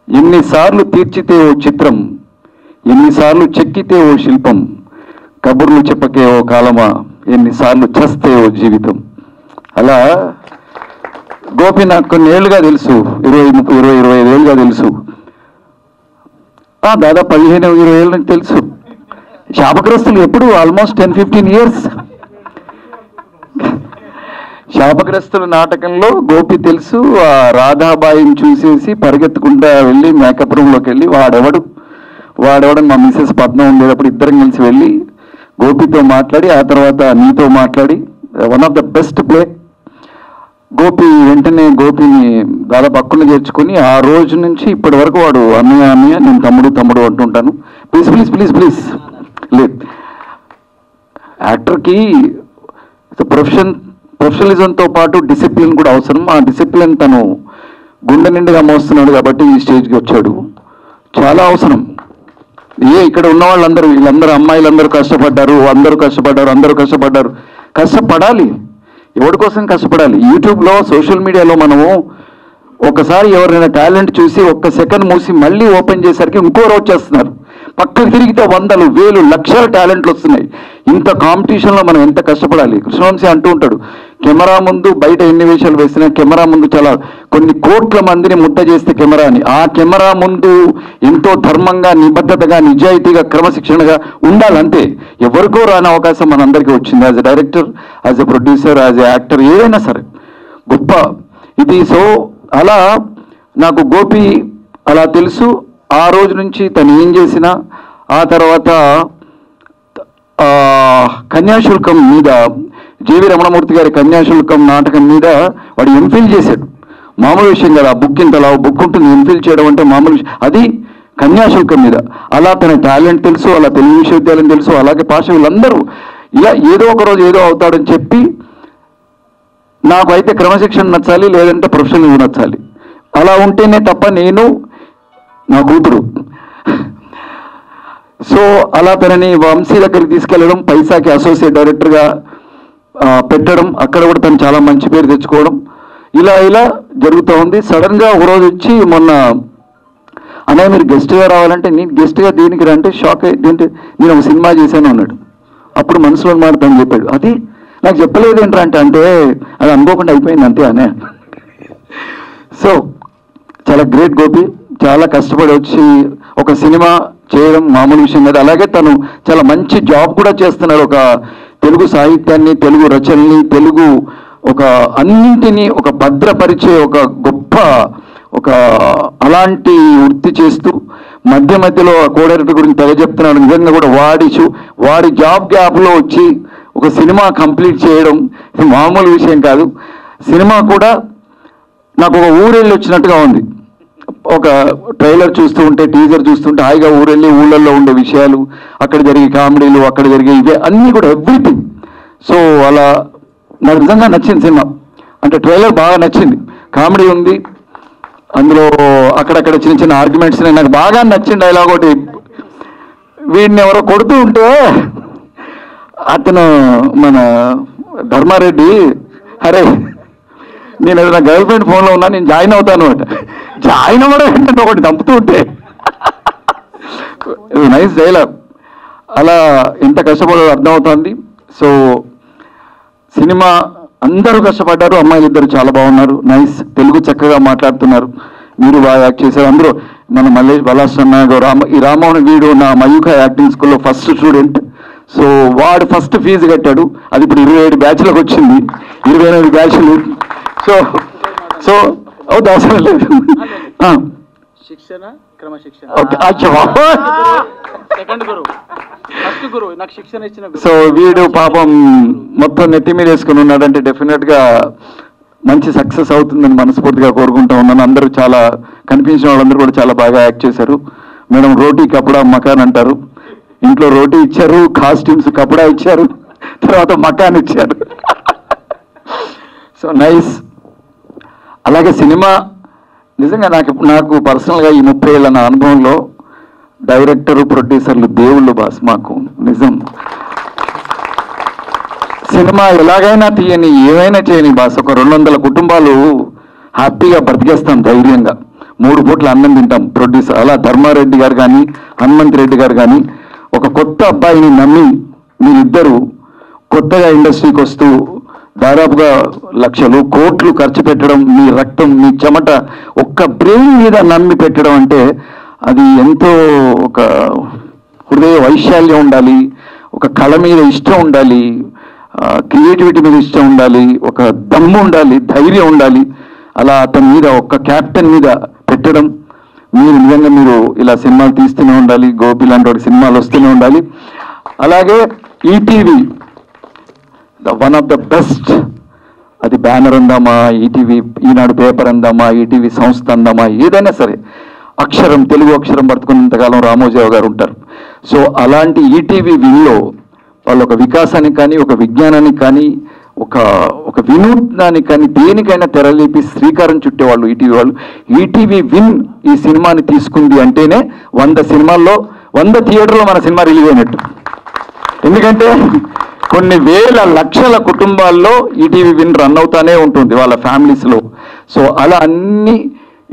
ఎన్నిసార్లు తీర్చితే ఓ చిత్రం, ఎన్నిసార్లు చెక్కితే ఓ శిల్పం, కబుర్లు చెప్పకే ఓ కాలమా, ఎన్నిసార్లు చస్తే ఓ జీవితం. అలా గోపి నాకు కొన్ని ఏళ్ళుగా తెలుసు, 20-25 ఏళ్ళుగా తెలుసు. దాదాపు 15-20 ఏళ్ళ నుంచి తెలుసు. శాపగ్రస్తులు ఎప్పుడు ఆల్మోస్ట్ 10-15 years. శాపగ్రస్తుల నాటకంలో గోపి తెలుసు. ఆ రాధాబాయిని చూసేసి పరిగెత్తుకుంటా వెళ్ళి మేకప్ రూమ్లోకి వెళ్ళి వాడెవడని మా మిస్సెస్ పద్మ ఉండేటప్పుడు ఇద్దరం కలిసి వెళ్ళి గోపితో మాట్లాడి ఆ తర్వాత నీతో మాట్లాడి one of the best play. Gopi వెంటనే గోపిని దాదాపు పక్కన చేర్చుకొని ఆ రోజు నుంచి ఇప్పటి వరకు వాడు అన్నయ్య నేను తమ్ముడు అంటుంటాను. ప్లీజ్ లేదు, యాక్టర్కి ప్రొఫెషనలిజంతో పాటు డిసిప్లిన్ కూడా అవసరం. ఆ డిసిప్లిన్ తను గుండె నిండుగా మోస్తున్నాడు కాబట్టి ఈ స్టేజ్కి వచ్చాడు. చాలా అవసరం. ఇక్కడ ఉన్న వాళ్ళందరూ వీళ్ళందరూ అమ్మాయిలందరూ కష్టపడ్డారు, అందరూ కష్టపడాలి. ఎవరి కోసం కష్టపడాలి? యూట్యూబ్లో సోషల్ మీడియాలో మనము ఒకసారి ఎవరైనా టాలెంట్ చూసి ఒక్క సెకండ్ మూసి మళ్ళీ ఓపెన్ చేసరికి ఇంకో రోజు చేస్తున్నారు. పక్కకు తిరిగితే 100,000, 1,000, లక్షల టాలెంట్లు వస్తున్నాయి. ఇంత కాంపిటీషన్లో మనం ఎంత కష్టపడాలి? కృష్ణవంశీ అంటూ ఉంటాడు, కెమెరా ముందు బయట ఎన్ని వేషాలు వేసినా కెమెరా ముందు చాలా కొన్ని కోట్ల మందిని ముద్ద చేస్తే కెమెరా అని. ఆ కెమెరా ముందు ఎంతో ధర్మంగా, నిబద్ధతగా, నిజాయితీగా, క్రమశిక్షణగా ఉండాలంతే. ఎవరికో రాని అవకాశం మనందరికీ వచ్చింది. As a director, as a producer, as a actor, ఏదైనా సరే గొప్ప ఇది. సో అలా నాకు గోపి అలా తెలుసు. ఆ రోజు నుంచి తను ఏం చేసినా, ఆ తర్వాత కన్యాశుల్కం మీద, జేవి రమణమూర్తి గారి కన్యాశుల్కం నాటకం మీద వాడు ఎంఫిల్ చేశాడు. మామూలు విషయం కదా, బుక్ ఇంతలా బుక్ ఉంటుంది, ఎంఫిల్ చేయడం అంటే మామూలు విషయం. అది కన్యాశుల్కం మీద. అలా తన టాలెంట్ తెలుసు, అలా తెలుగు విశ్వవిద్యాలయం తెలుసు, అలాగే పాష వీళ్ళందరూ ఇలా ఏదో ఒక రోజు ఏదో అవుతాడని చెప్పి, నాకు అయితే క్రమశిక్షణ నచ్చాలి, లేదంటే ప్రొఫెషనల్ నచ్చాలి. అలా ఉంటేనే తప్ప నేను నా కూతురు. సో అలా తనని వంశీ దగ్గరికి తీసుకెళ్ళడం, పైసాకి అసోసియేట్ డైరెక్టర్గా పెట్టడం, అక్కడ కూడా తను చాలా మంచి పేరు తెచ్చుకోవడం, ఇలా జరుగుతూ ఉంది. సడన్గా ఒకరోజు వచ్చి మొన్న అన్నయ్య మీరు గెస్ట్గా రావాలంటే, నేను గెస్ట్గా దీనికి రంటే షాక్ అయ్యింది. నేను ఒక సినిమా చేశాను అన్నాడు. అప్పుడు మనసులో మాట్లాడతాను చెప్పాడు. అది నాకు చెప్పలేదు ఏంటంటే అది అనుకోకుండా అయిపోయింది అంతే అనే. సో చాలా గ్రేట్ గోపి. చాలా కష్టపడి వచ్చి ఒక సినిమా చేయడం మామూలు విషయం కాదు. అలాగే తను చాలా మంచి జాబ్ కూడా చేస్తున్నాడు. ఒక తెలుగు సాహిత్యాన్ని, తెలుగు రచనల్ని, తెలుగు ఒక అన్నింటినీ ఒక భద్రపరిచే ఒక గొప్ప ఒక అలాంటి వృత్తి చేస్తూ మధ్య మధ్యలో కోడైరెక్టర్ గురించి తెగ చెప్తున్నాడు. నిజంగా కూడా వాడి జాబ్ గ్యాప్లో వచ్చి ఒక సినిమా కంప్లీట్ చేయడం ఇది మామూలు విషయం కాదు. సినిమా కూడా నాకు ఒక ఊరెళ్ళి వచ్చినట్టుగా ఉంది. ఒక ట్రైలర్ చూస్తూ ఉంటే, టీజర్ చూస్తుంటే హాయిగా ఊరెళ్ళి ఊళ్ళల్లో ఉండే విషయాలు, అక్కడ జరిగే కామెడీలు, అక్కడ జరిగే ఇవే అన్నీ కూడా ఎవ్రీథింగ్. సో అలా నాకు నిజంగా నచ్చింది సినిమా. అంటే ట్రైలర్ బాగా నచ్చింది, కామెడీ ఉంది అందులో, అక్కడక్కడ చిన్న చిన్న ఆర్గ్యుమెంట్స్ నాకు బాగా నచ్చింది. డైలాగ్ ఒకటి, వీడిని ఎవరో కొడుతూ ఉంటే అతను మన ధర్మారెడ్డి, అరే నేను ఏదైనా గర్ల్ ఫ్రెండ్ ఫోన్లో ఉన్నా, నేను జాయిన్ అవుతాను అంటే జాయిన్ అవ్వడం ఏంటంటే ఒకటి దంపుతూ ఉంటే నైస్ డైలాగ్. అలా ఎంత కష్టపడాలో అర్థమవుతుంది. సో సినిమా అందరూ కష్టపడ్డారు, అమ్మాయిలు ఇద్దరు చాలా బాగున్నారు, నైస్, తెలుగు చక్కగా మాట్లాడుతున్నారు, మీరు బాగా యాక్ట్ చేశారు. అందరూ మన మల్లేష్ బలాస్టన్న ఈ రామోహన్ వీడు నా మయూఖ యాక్టింగ్ స్కూల్లో ఫస్ట్ స్టూడెంట్. సో వాడు ఫస్ట్ ఫీజు కట్టాడు, అది ఇప్పుడు 27 బ్యాచ్లకు వచ్చింది, 28 బ్యాచ్లు. సో సో అవసరం లేదు. శిక్షణ క్రమశిక్షణ. సో వీడు పాపం మొత్తం నెత్తి మీద వేసుకుని ఉన్నాడంటే డెఫినెట్గా మంచి సక్సెస్ అవుతుందని మనస్ఫూర్తిగా కోరుకుంటా ఉన్నాను. అందరూ చాలా కనిపించిన వాళ్ళందరూ కూడా చాలా బాగా యాక్ట్ చేశారు. మేడం రోటీ కపడా మకాన్ అంటారు, ఇంట్లో రోటీ ఇచ్చారు, కాస్ట్యూమ్స్ కపడా ఇచ్చారు, తర్వాత మకాన్ ఇచ్చారు. So nice. అలాగే సినిమా నిజంగా నాకు పర్సనల్గా ఈ 30 ఏళ్ళ నా అనుభవంలో డైరెక్టరు, ప్రొడ్యూసర్లు దేవుళ్ళు బాస్ మాకు. నిజం, సినిమా ఎలాగైనా తీయని, ఏమైనా చేయని బాస్, ఒక 200 కుటుంబాలు హ్యాపీగా బ్రతికేస్తాం ధైర్యంగా, 3 పూట్ల అన్నం తింటాం. ప్రొడ్యూసర్ అలా ధర్మారెడ్డి గారు కానీ, హనుమంత్ రెడ్డి గారు కానీ, ఒక కొత్త అబ్బాయిని నమ్మి మీరిద్దరూ కొత్తగా ఇండస్ట్రీకి వస్తూ దాదాపుగా లక్షలు కోట్లు ఖర్చు పెట్టడం, మీ రక్తం, మీ చెమట ఒక్క బ్రెయిన్ మీద నమ్మి పెట్టడం అంటే అది ఎంతో ఒక హృదయ వైశాల్యం ఉండాలి, ఒక కళ మీద ఇష్టం ఉండాలి, క్రియేటివిటీ మీద ఇష్టం ఉండాలి, ఒక దమ్ము ఉండాలి, ధైర్యం ఉండాలి. అలా అతని మీద ఒక క్యాప్టెన్ మీద పెట్టడం, మీరు నిజంగా మీరు ఇలా సినిమాలు తీస్తూనే ఉండాలి, గోపి లాంటి వాడి సినిమాలు వస్తూనే ఉండాలి. అలాగే ETV one of the best, అది బ్యానర్ అందామా, ఈటీవీ ఈనాడు పేపర్ అందామా, ఈటీవీ సంస్థ అందామా, ఏదైనా సరే అక్షరం, తెలుగు అక్షరం పట్టుకున్నంతకాలం రామోజీరావు గారు ఉంటారు. సో అలాంటి ఈటీవీ విన్లో వాళ్ళు ఒక వికాసానికి కానీ, ఒక విజ్ఞానానికి కానీ, ఒక వినూత్నానికి కానీ, దేనికైనా తెరలేపి శ్రీకారం చుట్టేవాళ్ళు ఈటీవీ వాళ్ళు. ఈటీవీ విన్ ఈ సినిమాని తీసుకుంది అంటేనే 100 సినిమాల్లో 100 థియేటర్లో మన సినిమా రిలీజ్ అయినట్టు. ఎందుకంటే కొన్ని వేల లక్షల కుటుంబాల్లో ఈటీవీ విన్ రన్ అవుతానే ఉంటుంది వాళ్ళ ఫ్యామిలీస్లో. సో అలా అన్ని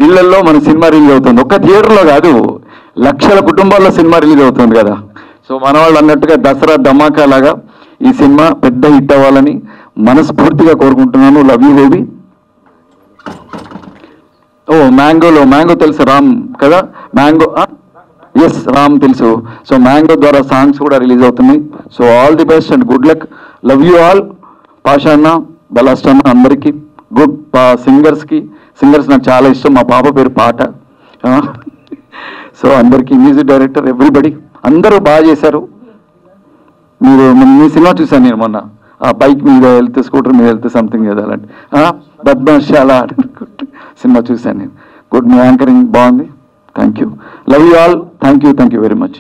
ఇళ్లలో మన సినిమా రిలీజ్ అవుతుంది, ఒక్క థియేటర్లో కాదు, లక్షల కుటుంబాల్లో సినిమా రిలీజ్ అవుతుంది కదా. సో మన వాళ్ళు అన్నట్టుగా దసరా ధమాకా లాగా ఈ సినిమా పెద్ద హిట్ అవ్వాలని మనస్ఫూర్తిగా కోరుకుంటున్నాను. Love you baby. మ్యాంగో తెలుసు, రామ్ కదా, మ్యాంగో, ఎస్ రామ్ తెలుసు. సో మ్యాంగో ద్వారా సాంగ్స్ కూడా రిలీజ్ అవుతున్నాయి. So all the best and good luck. Love you all. Pasha అన్న, బలాస్ట్ అన్న, అందరికీ గుడ్. సింగర్స్ నాకు చాలా ఇష్టం, మా పాప పేరు పాట. సో అందరికీ, మ్యూజిక్ డైరెక్టర్, ఎవ్రీబడి అందరూ బాగా చేశారు. మీ సినిమా చూశాను నేను మొన్న, ఆ బైక్ మీద వెళ్తే, స్కూటర్ మీద వెళ్తే సంథింగ్ ఏదో అలాంటి బద్మాషాలా సినిమా చూశాను నేను. గుడ్, మీ యాంకరింగ్ బాగుంది. Thank you. Love you all. Thank you very much.